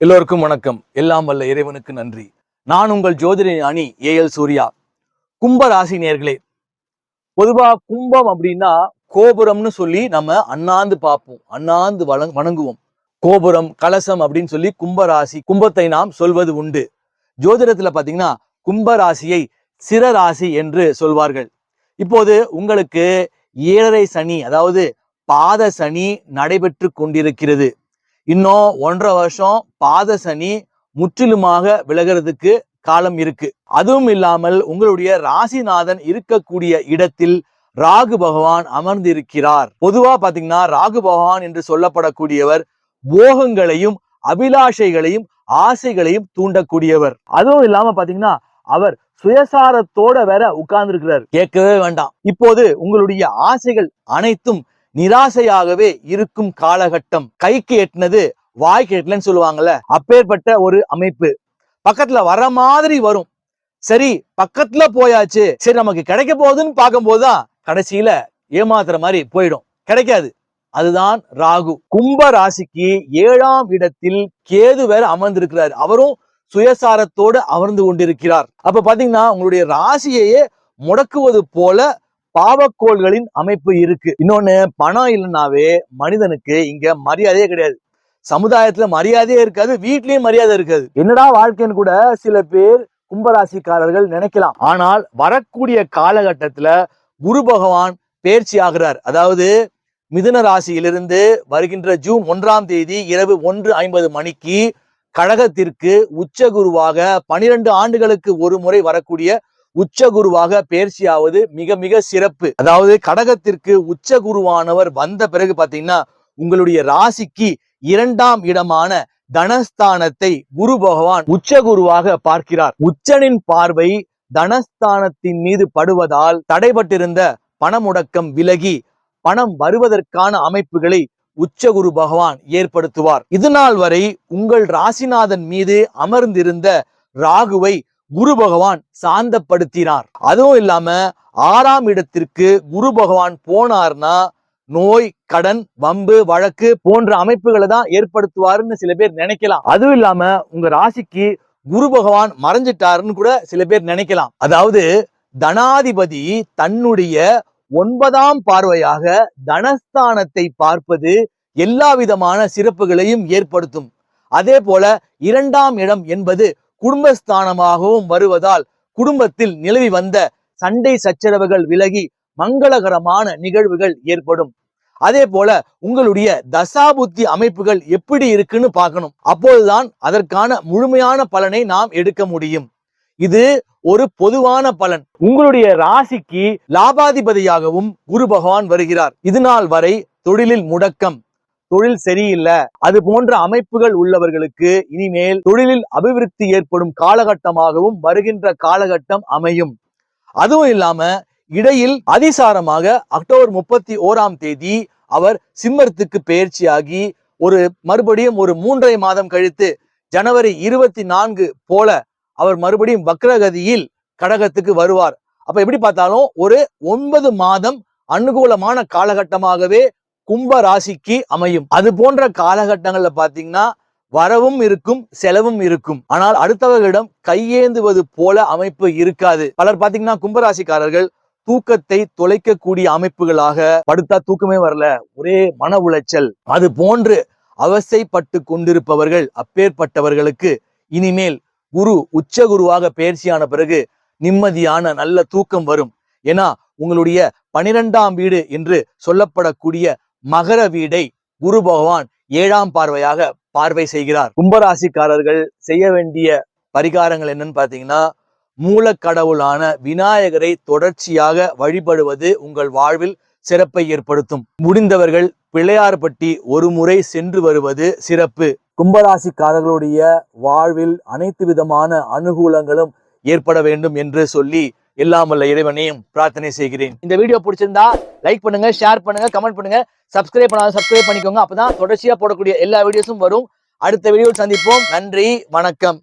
எல்லோருக்கும் வணக்கம். எல்லாம் வல்ல இறைவனுக்கு நன்றி. நான் உங்கள் ஜோதிட ஞானி ஏஎல் சூர்யா. கும்ப ராசி நேயர்களே, பொதுவா கும்பம் அப்படின்னா கோபுரம்னு சொல்லி நம்ம அண்ணாந்து பார்ப்போம், அண்ணாந்து வணங்குவோம். கோபுரம், கலசம் அப்படின்னு சொல்லி கும்பராசி, கும்பத்தை நாம் சொல்வது உண்டு. ஜோதிடத்துல பாத்தீங்கன்னா கும்பராசியை சிரராசி என்று சொல்வார்கள். இப்போது உங்களுக்கு 7.5 சனி, அதாவது பாத சனி நடைபெற்று கொண்டிருக்கிறது. இன்னும் 1.5 வருஷம் பாத சனி முற்றிலுமாக விலகிறதுக்கு காலம் இருக்கு. அதுவும் இல்லாமல் உங்களுடைய ராசிநாதன் இருக்கக்கூடிய இடத்தில் ராகு பகவான் அமர்ந்திருக்கிறார். பொதுவா பாத்தீங்கன்னா ராகு பகவான் என்று சொல்லப்படக்கூடியவர் போகங்களையும் அபிலாஷைகளையும் ஆசைகளையும் தூண்டக்கூடியவர். அதுவும் இல்லாம பாத்தீங்கன்னா அவர் சுயசாரத்தோட வேற உட்கார்ந்து இருக்கிறார். கேட்கவே வேண்டாம். இப்போது உங்களுடைய ஆசைகள் அனைத்தும் நிராசையாகவே இருக்கும் காலகட்டம். கைக்கு எட்டினது வாய்க்கு எட்டலன்னு சொல்லுவாங்கல்ல, அப்பேற்பட்ட ஒரு அமைப்பு. பக்கத்துல வர மாதிரி வரும், சரி பக்கத்துல போயாச்சு, சரி நமக்கு கிடைக்க போகுதுன்னு பார்க்கும் போதுதான் கடைசியில ஏமாத்துற மாதிரி போயிடும், கிடைக்காது. அதுதான் ராகு. கும்ப ராசிக்கு 7ஆம் இடத்தில் கேது வேற அமர்ந்திருக்கிறார். அவரும் சுயசாரத்தோடு அமர்ந்து கொண்டிருக்கிறார். அப்ப பாத்தீங்கன்னா உங்களுடைய ராசியையே முடக்குவது போல பாவக்கோள்களின் அமைப்பு இருக்கு. இன்னொன்னு, பணம் இல்லைன்னாவே மனிதனுக்கு இங்க மரியாதையே கிடையாது. சமுதாயத்துல மரியாதையே இருக்காது, வீட்லயும் மரியாதை இருக்காது. என்னடா வாழ்க்கைன்னு கூட சில பேர் கும்பராசிக்காரர்கள் நினைக்கலாம். ஆனால் வரக்கூடிய காலகட்டத்துல குரு பகவான் பெயர்ச்சி ஆகிறார். அதாவது மிதுன ராசியிலிருந்து வருகின்ற ஜூன் 1ஆம் தேதி இரவு 1:50 மணிக்கு கடகத்திற்கு உச்ச குருவாக 12 ஆண்டுகளுக்கு ஒரு முறை வரக்கூடிய உச்ச குருவாக பெயர்ச்சியாவது மிக மிக சிறப்பு. அதாவது கடகத்திற்கு உச்ச குருவானவர் வந்த பிறகு பாத்தீங்கன்னா உங்களுடைய ராசிக்கு 2ஆம் இடமான தனஸ்தானத்தை குரு பகவான் உச்ச குருவாக பார்க்கிறார். உச்சனின் பார்வை தனஸ்தானத்தின் மீது படுவதால் தடைபட்டிருந்த பணமுடக்கம் விலகி பணம் வருவதற்கான அமைப்புகளை உச்ச குரு பகவான் ஏற்படுத்துவார். இதுநாள் வரை உங்கள் ராசிநாதன் மீது அமர்ந்திருந்த ராகுவை குரு பகவான் சாந்தப்படுத்தினார். அதுவும் இல்லாம 6ஆம் இடத்திற்கு குரு பகவான் போனார்னா நோய், கடன், வம்பு, வழக்கு போன்ற அமைப்புகளை தான் ஏற்படுத்துவாருன்னு சில பேர் நினைக்கலாம். அதுவும் இல்லாம உங்க ராசிக்கு குரு பகவான் மறைஞ்சிட்டாருன்னு கூட சில பேர் நினைக்கலாம். அதாவது தனாதிபதி தன்னுடைய 9ஆம் பார்வையாக தனஸ்தானத்தை பார்ப்பது எல்லா விதமான சிறப்புகளையும் ஏற்படுத்தும். அதே போல 2ஆம் இடம் என்பது குடும்பஸ்தானமாகவும் வருவதால் குடும்பத்தில் நிலவி வந்த சண்டை சச்சரவுகள் விலகி மங்களகரமான நிகழ்வுகள் ஏற்படும். அதே போல உங்களுடைய தசாபுத்தி அமைப்புகள் எப்படி இருக்குன்னு பார்க்கணும். அப்போதுதான் அதற்கான முழுமையான பலனை நாம் எடுக்க முடியும். இது ஒரு பொதுவான பலன். உங்களுடைய ராசிக்கு லாபாதிபதியாகவும் குரு பகவான் வருகிறார். இதுநாள் வரை தொழிலில் முடக்கம், தொழில் சரியில்லை, அது போன்ற அமைப்புகள் உள்ளவர்களுக்கு இனிமேல் தொழிலில் அபிவிருத்தி ஏற்படும் காலகட்டமாகவும் வருகின்ற காலகட்டம் அமையும். அதுவும் இல்லாம இடையில் அதிசாரமாக அக்டோபர் 31ஆம் தேதி அவர் சிம்மத்துக்கு பெயர்ச்சியாகி மறுபடியும் ஒரு 3.5 மாதம் கழித்து ஜனவரி 24 போல அவர் மறுபடியும் வக்ரகதியில் கடகத்துக்கு வருவார். அப்ப எப்படி பார்த்தாலும் ஒரு 9 மாதம் அனுகூலமான காலகட்டமாகவே கும்ப ராசிக்கு அமையும். அது போன்ற காலகட்டங்கள்ல பாத்தீங்கன்னா வரவும் இருக்கும், செலவும் இருக்கும். ஆனால் அடுத்தவர்களிடம் கையேந்துவது போல அமைப்பு இருக்காது. பலர் பாத்தீங்கன்னா கும்பராசிக்காரர்கள் தூக்கத்தை தொலைக்கக்கூடிய அமைப்புகளாக, படுத்தா தூக்கமே வரல, ஒரே மன உளைச்சல், அது போன்று அவசைப்பட்டு கொண்டிருப்பவர்கள். அப்பேற்பட்டவர்களுக்கு இனிமேல் குரு உச்ச குருவாக பெயர்ச்சியான பிறகு நிம்மதியான நல்ல தூக்கம் வரும். ஏன்னா உங்களுடைய 12ஆம் வீடு என்று சொல்லப்படக்கூடிய மகர வீடை குரு பகவான் 7ஆம் பார்வையாக பார்வை செய்கிறார். கும்பராசிக்காரர்கள் செய்ய வேண்டிய பரிகாரங்கள் என்னன்னு பாத்தீங்கன்னா, மூலக்கடவுளான விநாயகரை தொடர்ச்சியாக வழிபடுவது உங்கள் வாழ்வில் சிறப்பை ஏற்படுத்தும். முடிந்தவர்கள் பிள்ளையார்பட்டி ஒரு முறை சென்று வருவது சிறப்பு. கும்பராசிக்காரர்களுடைய வாழ்வில் அனைத்து விதமான அனுகூலங்களும் ஏற்பட வேண்டும் என்று சொல்லி எல்லாம் வல்ல இறைவனையும் பிரார்த்தனை செய்கிறேன். இந்த வீடியோ பிடிச்சிருந்தா லைக் பண்ணுங்க, ஷேர் பண்ணுங்க, கமெண்ட் பண்ணுங்க. சப்ஸ்கிரைப் பண்ணாத சப்ஸ்கிரைப் பண்ணிக்கோங்க. அப்பதான் தொடர்ச்சியா போடக்கூடிய எல்லா வீடியோஸும் வரும். அடுத்த வீடியோவில் சந்திப்போம். நன்றி, வணக்கம்.